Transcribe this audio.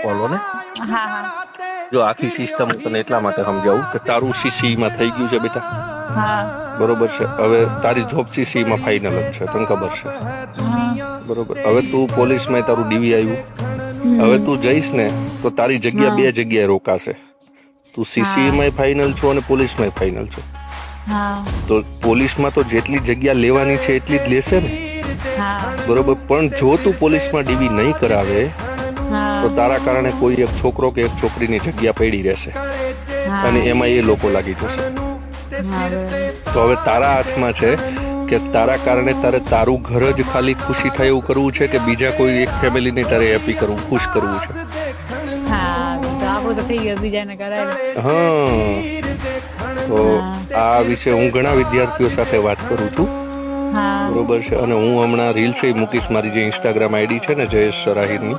બોલો ને. હા હા જો આખી સિસ્ટમ તને એટલા માટે સમજાવું કે તારું સીસી માં થઈ ગયું છે બેટા. હા બરોબર છે. હવે તારી જોબ સીસી માં ફાઈનલ જ છે તને ખબર છે. બરોબર. હવે તું પોલીસ માં તારું ડીવી આવ્યું. હવે હમ તું જઈશ ને તો તારી જગ્યા હા બે જગ્યાએ રોકાશે. તું સીસી હા માં ફાઈનલ છો અને પોલીસ માં ફાઈનલ છો. હા તો પોલીસમાં તો જેટલી જગ્યા લેવાની છે એટલી જ લેશે ને. હા બરોબર. પણ જો તું પોલીસમાં ડીવી નહીં કરાવે તો હા તારા કારણે કોઈ એક છોકરો કે એક છોકરીની જગ્યા પડી રહેશે અને હા એમાં એ લોકો લાગી જશે. હા બરાબર તો હવે તારા હાથમાં છે કે તારા કારણે તારે તારું ઘર જ ખાલી ખુશી થાય એવું કરવું છે કે બીજા કોઈ એક ફેમિલીને તારે હેપી કરવું, ખુશ કરવું છે. હા તો આપડું તો થઈ ગયું બીજાને કરાવી. હા તો આ વિશે હું ઘણા વિદ્યાર્થીઓ સાથે વાત કરું છું. હા બરોબર છે. અને હું હમણાં રીલ્સ મૂકીશ મારી જે ઇન્સ્ટાગ્રામ આઈડી છે ને જયેશ સરાહીની.